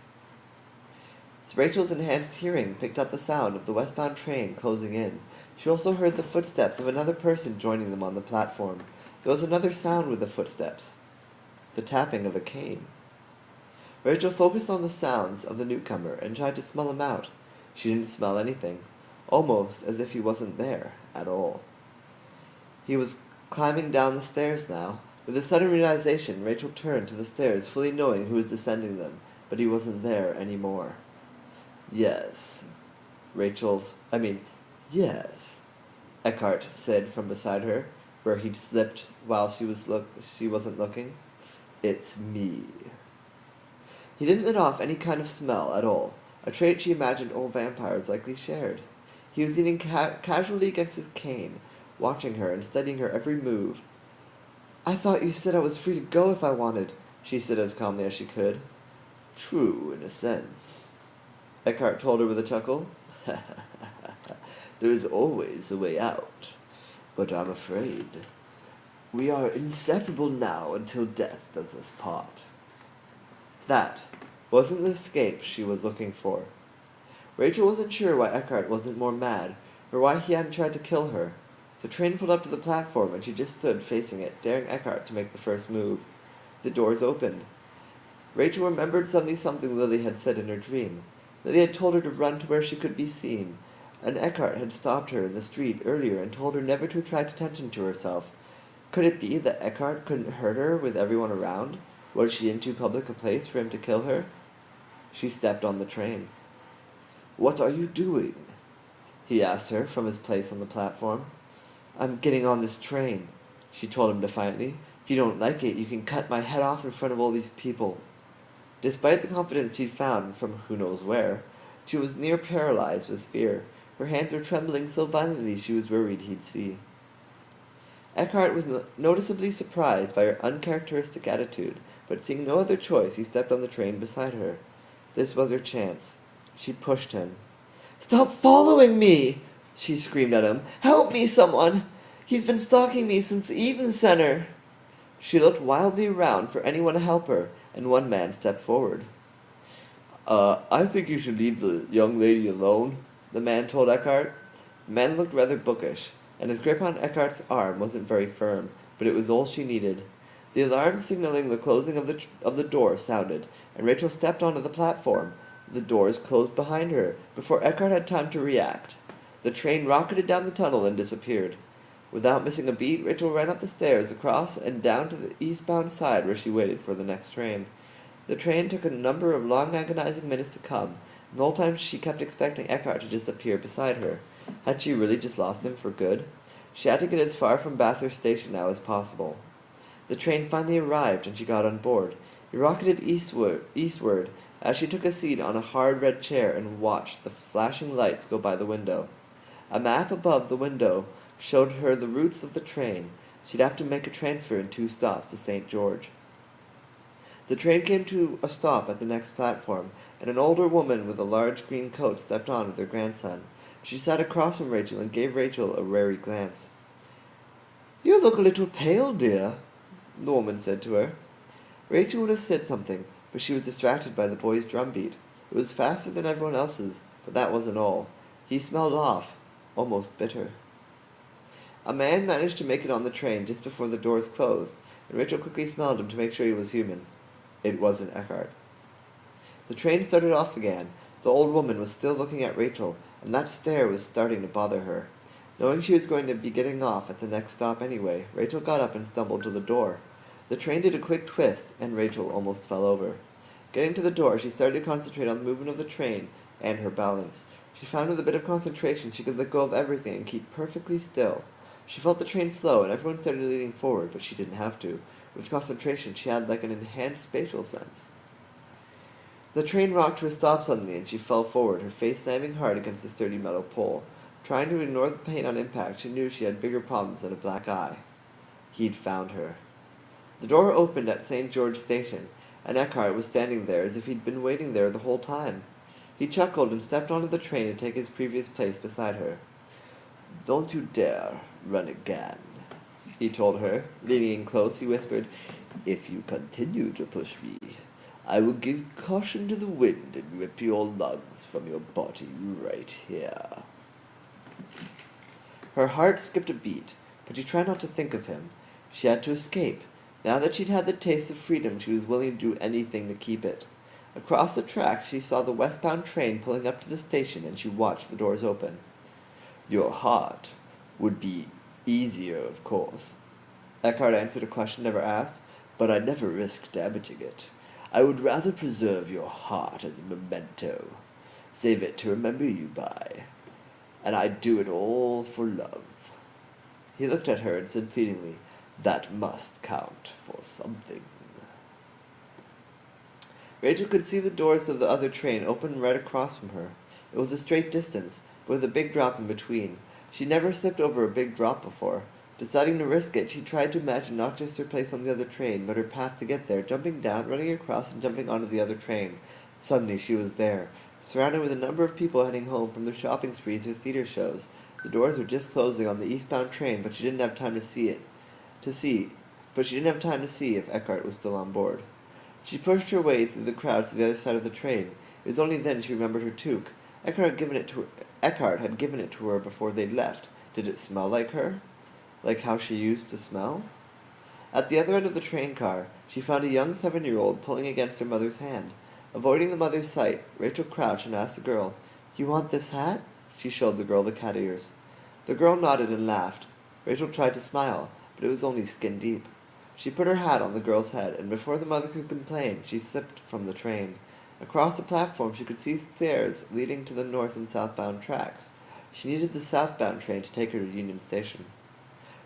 S1: Rachel's enhanced hearing picked up the sound of the westbound train closing in. She also heard the footsteps of another person joining them on the platform. There was another sound with the footsteps, the tapping of a cane. Rachel focused on the sounds of the newcomer and tried to smell him out. She didn't smell anything, almost as if he wasn't there at all. He was climbing down the stairs now. With a sudden realization, Rachel turned to the stairs, fully knowing who was descending them, but he wasn't there anymore. Yes, Eckhart said from beside her, where he'd slipped while she wasn't looking. It's me. He didn't let off any kind of smell at all, a trait she imagined all vampires likely shared. He was leaning casually against his cane, watching her and studying her every move. I thought you said I was free to go if I wanted, she said as calmly as she could. True, in a sense, Eckhart told her with a chuckle. There is always a way out, but I'm afraid we are inseparable now until death does us part. That wasn't the escape she was looking for. Rachel wasn't sure why Eckhart wasn't more mad, or why he hadn't tried to kill her. The train pulled up to the platform, and she just stood facing it, daring Eckhart to make the first move. The doors opened. Rachel remembered suddenly something Lily had said in her dream. Lily had told her to run to where she could be seen, and Eckhart had stopped her in the street earlier and told her never to attract attention to herself. Could it be that Eckhart couldn't hurt her with everyone around? Was she in too public a place for him to kill her? She stepped on the train. What are you doing? He asked her from his place on the platform. I'm getting on this train, she told him defiantly. If you don't like it, you can cut my head off in front of all these people. Despite the confidence she'd found from who knows where, she was near paralyzed with fear. Her hands were trembling so violently she was worried he'd see. Eckhart was noticeably surprised by her uncharacteristic attitude, but seeing no other choice, he stepped on the train beside her. This was her chance. She pushed him. Stop following me! She screamed at him. Help me, someone! He's been stalking me since the Eden Center! She looked wildly around for anyone to help her, and one man stepped forward. I think you should leave the young lady alone, the man told Eckhart. The man looked rather bookish, and his grip on Eckhart's arm wasn't very firm, but it was all she needed. The alarm signaling the closing of the door sounded, and Rachel stepped onto the platform. The doors closed behind her before Eckhart had time to react. The train rocketed down the tunnel and disappeared. Without missing a beat, Rachel ran up the stairs, across and down to the eastbound side where she waited for the next train. The train took a number of long agonizing minutes to come, and the whole time she kept expecting Eckhart to just appear beside her. Had she really just lost him for good? She had to get as far from Bathurst Station now as possible. The train finally arrived and she got on board. It rocketed eastward as she took a seat on a hard red chair and watched the flashing lights go by the window. A map above the window showed her the routes of the train. She'd have to make a transfer in 2 stops to St. George. The train came to a stop at the next platform, and an older woman with a large green coat stepped on with her grandson. She sat across from Rachel and gave Rachel a wary glance. "You look a little pale, dear," the woman said to her. Rachel would have said something, but she was distracted by the boy's drumbeat. It was faster than everyone else's, but that wasn't all. He smelled off, almost bitter. A man managed to make it on the train just before the doors closed, and Rachel quickly smelled him to make sure he was human. It wasn't Eckhart. The train started off again. The old woman was still looking at Rachel, and that stare was starting to bother her. Knowing she was going to be getting off at the next stop anyway, Rachel got up and stumbled to the door. The train did a quick twist, and Rachel almost fell over. Getting to the door, she started to concentrate on the movement of the train and her balance. She found with a bit of concentration she could let go of everything and keep perfectly still. She felt the train slow, and everyone started leaning forward, but she didn't have to. With concentration, she had like an enhanced spatial sense. The train rocked to a stop suddenly, and she fell forward, her face slamming hard against the sturdy metal pole. Trying to ignore the pain on impact, she knew she had bigger problems than a black eye. He'd found her. The door opened at St. George Station, and Eckhart was standing there as if he'd been waiting there the whole time. He chuckled and stepped onto the train to take his previous place beside her. "Don't you dare run again," he told her. Leaning in close, he whispered, "If you continue to push me, I will give caution to the wind and rip your lungs from your body right here." Her heart skipped a beat, but she tried not to think of him. She had to escape. Now that she'd had the taste of freedom, she was willing to do anything to keep it. Across the tracks, she saw the westbound train pulling up to the station, and she watched the doors open. "Your heart would be easier, of course," Eckhart answered a question never asked, "but I never risk damaging it. I would rather preserve your heart as a memento, save it to remember you by, and I'd do it all for love." He looked at her and said pleadingly, "That must count for something." Rachel could see the doors of the other train open right across from her. It was a straight distance, but with a big drop in between. She'd never stepped over a big drop before. Deciding to risk it, she tried to imagine not just her place on the other train, but her path to get there, jumping down, running across, and jumping onto the other train. Suddenly she was there, surrounded with a number of people heading home from their shopping sprees or theater shows. The doors were just closing on the eastbound train, but she didn't have time to see if Eckhart was still on board. She pushed her way through the crowd to the other side of the train. It was only then she remembered her toque. Eckhart had given it to her before they'd left. Did it smell like her? Like how she used to smell? At the other end of the train car, she found a young 7-year-old pulling against her mother's hand. Avoiding the mother's sight, Rachel crouched and asked the girl, "You want this hat?" She showed the girl the cat ears. The girl nodded and laughed. Rachel tried to smile, but it was only skin deep. She put her hat on the girl's head, and before the mother could complain, she slipped from the train. Across the platform, she could see stairs leading to the north and southbound tracks. She needed the southbound train to take her to Union Station.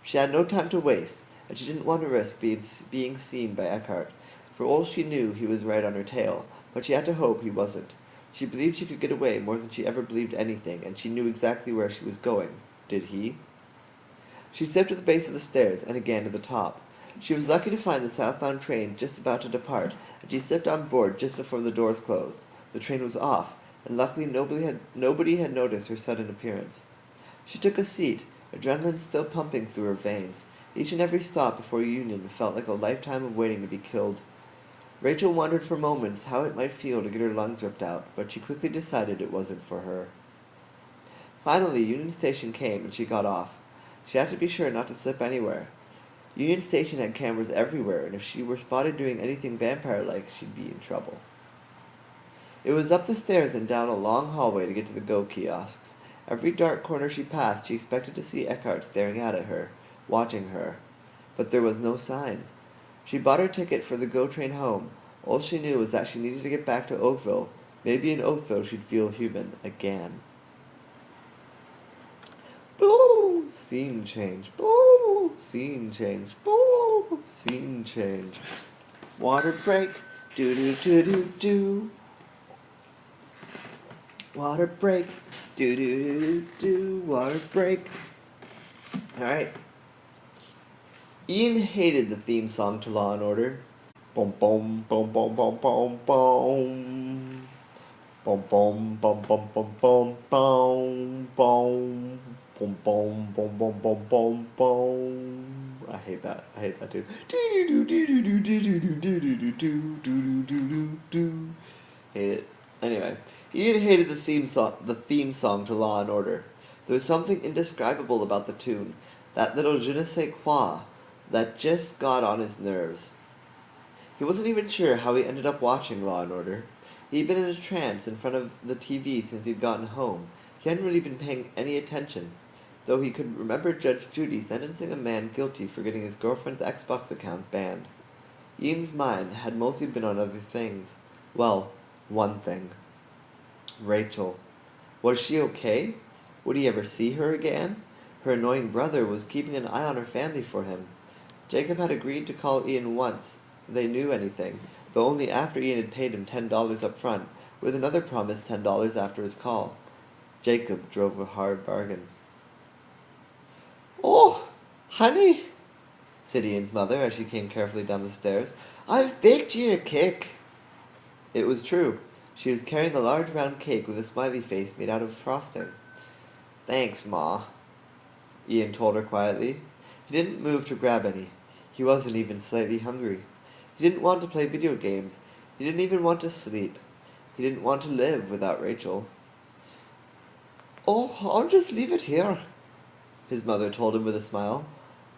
S1: She had no time to waste, and she didn't want to risk being seen by Eckhart. For all she knew, he was right on her tail, but she had to hope he wasn't. She believed she could get away more than she ever believed anything, and she knew exactly where she was going. Did he? She stepped to the base of the stairs, and again to the top. She was lucky to find the southbound train just about to depart, and she stepped on board just before the doors closed. The train was off, and luckily nobody had noticed her sudden appearance. She took a seat, adrenaline still pumping through her veins. Each and every stop before Union felt like a lifetime of waiting to be killed. Rachel wondered for moments how it might feel to get her lungs ripped out, but she quickly decided it wasn't for her. Finally, Union Station came, and she got off. She had to be sure not to slip anywhere. Union Station had cameras everywhere, and if she were spotted doing anything vampire-like, she'd be in trouble. It was up the stairs and down a long hallway to get to the Go kiosks. Every dark corner she passed, she expected to see Eckhart staring out at her, watching her. But there was no signs. She bought her ticket for the Go train home. All she knew was that she needed to get back to Oakville. Maybe in Oakville she'd feel human again. Scene change. Boo! Scene change. Boo! Scene change. Water break. Do do do do do. Water break. Do do do do do. Water break. Alright. Ian hated the theme song to Law and Order. Boom boom boom boom boom boom boom. Boom boom boom boom boom boom boom boom. Boom boom boom boom boom boom boom. I hate that. I hate that too. Do do do do do do do do do do do do do do do. Hate it. Anyway, Ian hated the theme song to Law and Order. There was something indescribable about the tune, that little je ne sais quoi, that just got on his nerves. He wasn't even sure how he ended up watching Law and Order. He'd been in a trance in front of the TV since he'd gotten home. He hadn't really been paying any attention, though he could remember Judge Judy sentencing a man guilty for getting his girlfriend's Xbox account banned. Ian's mind had mostly been on other things. Well, one thing. Rachel. Was she okay? Would he ever see her again? Her annoying brother was keeping an eye on her family for him. Jacob had agreed to call Ian once they knew anything, though only after Ian had paid him $10 up front, with another promised $10 after his call. Jacob drove a hard bargain. "Oh, honey," said Ian's mother as she came carefully down the stairs, "I've baked you a cake." It was true. She was carrying a large round cake with a smiley face made out of frosting. "Thanks, Ma," Ian told her quietly. He didn't move to grab any. He wasn't even slightly hungry. He didn't want to play video games. He didn't even want to sleep. He didn't want to live without Rachel. "Oh, I'll just leave it here," his mother told him with a smile.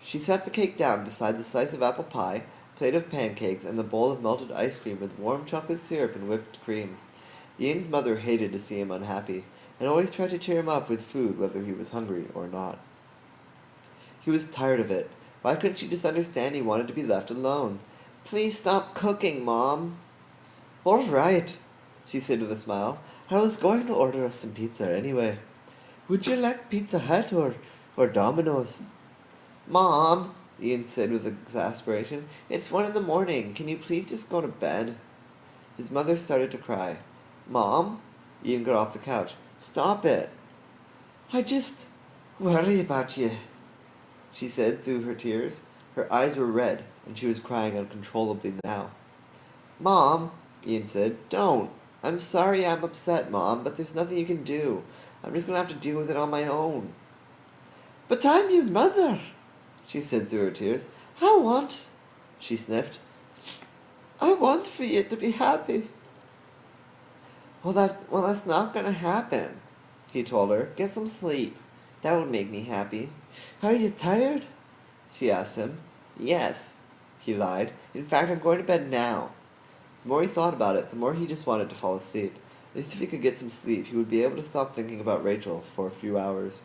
S1: She set the cake down beside the slice of apple pie, plate of pancakes, and the bowl of melted ice cream with warm chocolate syrup and whipped cream. Ian's mother hated to see him unhappy, and always tried to cheer him up with food whether he was hungry or not. He was tired of it. Why couldn't she just understand he wanted to be left alone? "Please stop cooking, Mom." "All right," she said with a smile. "I was going to order us some pizza anyway. Would you like Pizza Hut or Domino's?" "Mom," Ian said with exasperation, "it's 1 a.m. Can you please just go to bed?" His mother started to cry. "Mom?" Ian got off the couch. "Stop it." "I just worry about you," she said through her tears. Her eyes were red, and she was crying uncontrollably now. "Mom," Ian said, "don't. I'm sorry I'm upset, Mom, but there's nothing you can do. I'm just going to have to deal with it on my own." "But I'm your mother," she said through her tears. She sniffed. "I want for you to be happy." Well, that's not going to happen," he told her. "Get some sleep. That would make me happy." "Are you tired?" she asked him. "Yes," he lied. "In fact, I'm going to bed now." The more he thought about it, the more he just wanted to fall asleep. At least if he could get some sleep, he would be able to stop thinking about Rachel for a few hours.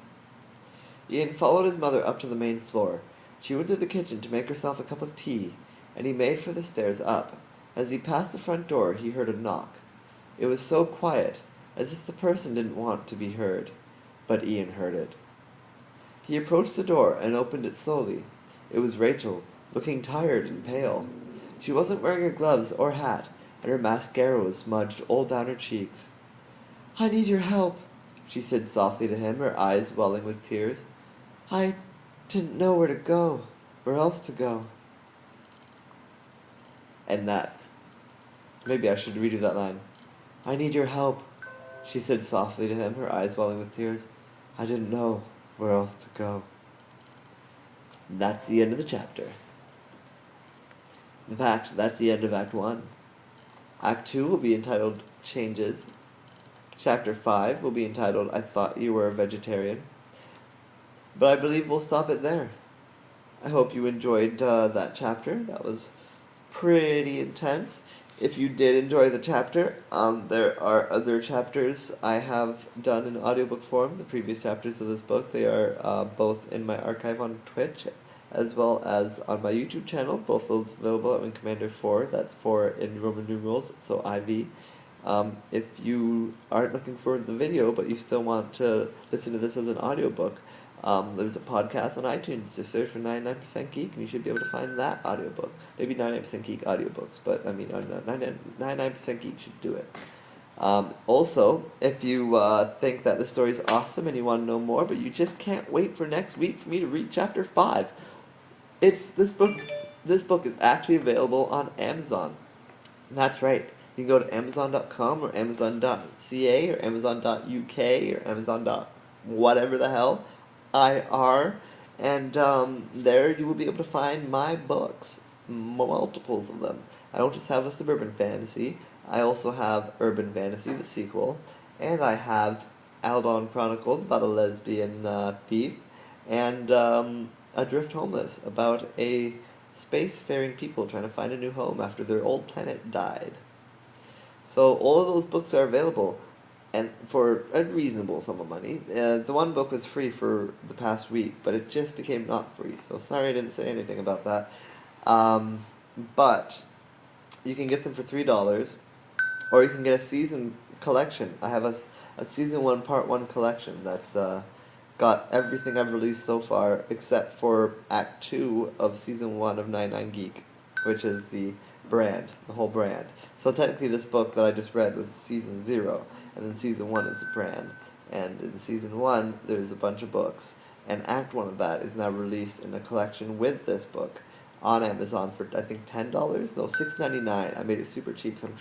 S1: Ian followed his mother up to the main floor. She went to the kitchen to make herself a cup of tea, and he made for the stairs up. As he passed the front door, he heard a knock. It was so quiet, as if the person didn't want to be heard, but Ian heard it. He approached the door and opened it slowly. It was Rachel, looking tired and pale. She wasn't wearing her gloves or hat, and her mascara was smudged all down her cheeks. "I need your help," she said softly to him, her eyes welling with tears. "I didn't know where else to go." And that's... Maybe I should redo that line. "I need your help," she said softly to him, her eyes welling with tears. "I didn't know where else to go." That's the end of the chapter. In fact, that's the end of Act 1. Act 2 will be entitled Changes. Chapter 5 will be entitled I Thought You Were a Vegetarian. But I believe we'll stop it there. I hope you enjoyed that chapter. That was pretty intense. If you did enjoy the chapter, there are other chapters I have done in audiobook form, the previous chapters of this book. They are both in my archive on Twitch, as well as on my YouTube channel. Both those available at Wing Commander 4. That's 4 in Roman numerals, so IV. If you aren't looking for the video, but you still want to listen to this as an audiobook, There's a podcast on iTunes. Just search for 99% Geek, and you should be able to find that audiobook. Maybe 99% Geek audiobooks, but I mean, 99% Geek should do it. Also, if you think that the story is awesome and you want to know more, but you just can't wait for next week for me to read chapter 5, it's this book. This book is actually available on Amazon. That's right. You can go to Amazon.com or Amazon.ca or Amazon.uk or Amazon. Whatever the hell IR, and there you will be able to find my books, multiples of them. I don't just have A Suburban Fantasy. I also have Urban Fantasy, the sequel, and I have Aldon Chronicles about a lesbian thief, and Adrift Homeless about a spacefaring people trying to find a new home after their old planet died. So all of those books are available, and for a reasonable sum of money. The one book was free for the past week, but it just became not free. So sorry I didn't say anything about that. But you can get them for $3, or you can get a season collection. I have a season 1 part 1 collection that's got everything I've released so far except for Act 2 of Season 1 of 99 Geek, which is the whole brand. So technically this book that I just read was Season 0, and then Season 1 is the brand. And in Season 1, there's a bunch of books, and Act 1 of that is now released in a collection with this book on Amazon for, I think, $10? No, $6.99. I made it super cheap because I'm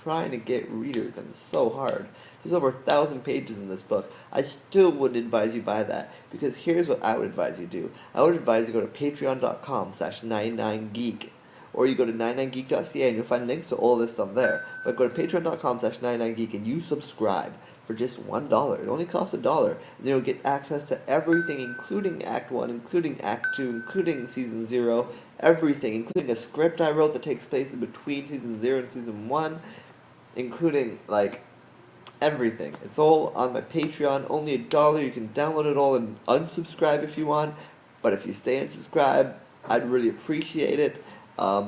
S1: trying to get readers, and it's so hard. There's over 1,000 pages in this book. I still would advise you buy that, because here's what I would advise you do. I would advise you go to patreon.com/99geek, or you go to 99geek.ca and you'll find links to all of this stuff there. But go to patreon.com/99geek and you subscribe for just $1. It only costs $1. And then you'll get access to everything, including Act 1, including Act 2, including Season 0, everything, including a script I wrote that takes place in between Season 0 and Season 1, including, like, everything. It's all on my Patreon, only $1. You can download it all and unsubscribe if you want, but if you stay and subscribe, I'd really appreciate it.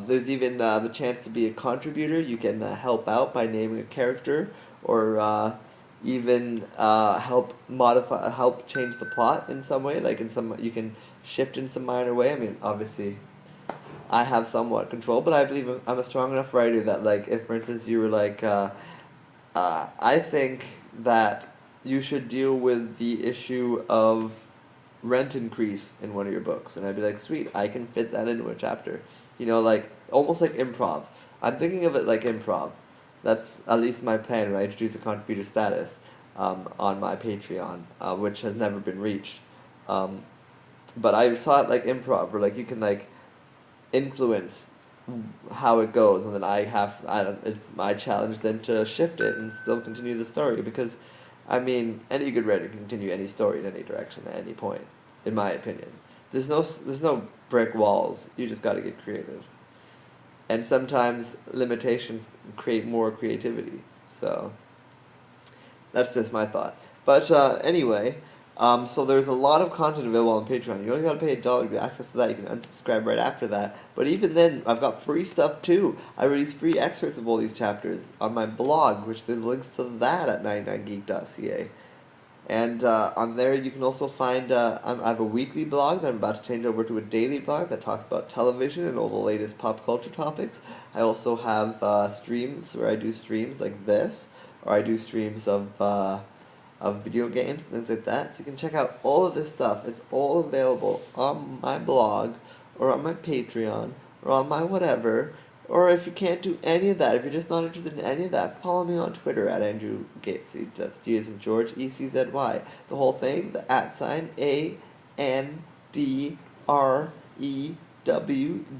S1: There's even the chance to be a contributor. You can help out by naming a character, or even help change the plot in some way. Like you can shift in some minor way. I mean, obviously, I have somewhat control, but I believe I'm a strong enough writer that, like, if, for instance, you were like, I think that you should deal with the issue of rent increase in one of your books, and I'd be like, sweet, I can fit that into a chapter. You know, like, almost like improv. I'm thinking of it like improv. That's at least my plan when I introduce a contributor status on my Patreon, which has never been reached. But I saw it like improv, where, like, you can, like, influence how it goes, and then it's my challenge then to shift it and still continue the story, because, I mean, any good writer can continue any story in any direction at any point, in my opinion. There's no brick walls. You just got to get creative. And sometimes limitations create more creativity. So that's just my thought. But anyway, so there's a lot of content available on Patreon. You only got to pay $1 to get access to that. You can unsubscribe right after that. But even then, I've got free stuff too. I release free excerpts of all these chapters on my blog, which there's links to that at 99geek.ca. And on there you can also find, I have a weekly blog that I'm about to change over to a daily blog that talks about television and all the latest pop culture topics. I also have streams where I do streams like this, or I do streams of video games and things like that. So you can check out all of this stuff. It's all available on my blog, or on my Patreon, or on my whatever. Or if you can't do any of that, if you're just not interested in any of that, follow me on Twitter at Andrew Gatesy. That's G as in George, ECZY. The whole thing, the @ ANDREW,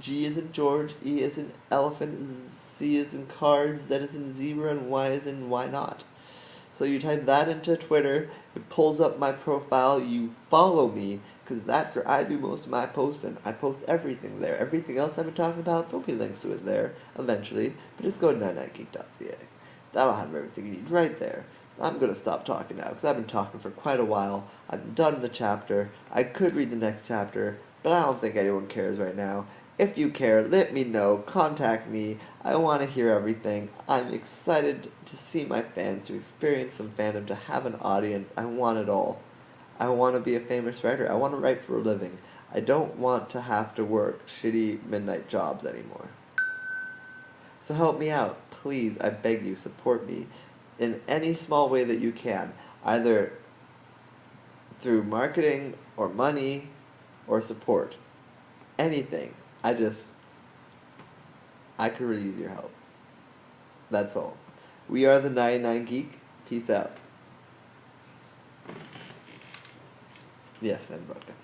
S1: G as in George, E as in elephant, Z as in car, Z as in zebra, and Y as in why not. So you type that into Twitter, it pulls up my profile, you follow me, because that's where I do most of my posting. I post everything there. Everything else I've been talking about, there'll be links to it there eventually, but just go to 99geek.ca. That'll have everything you need right there. I'm going to stop talking now, because I've been talking for quite a while. I've done the chapter. I could read the next chapter, but I don't think anyone cares right now. If you care, let me know. Contact me. I want to hear everything. I'm excited to see my fans, to experience some fandom, to have an audience. I want it all. I want to be a famous writer. I want to write for a living. I don't want to have to work shitty midnight jobs anymore. So help me out. Please, I beg you, support me in any small way that you can. Either through marketing or money or support. Anything. I could really use your help. That's all. We are the 99 Geek. Peace out. Yes, and broadcast.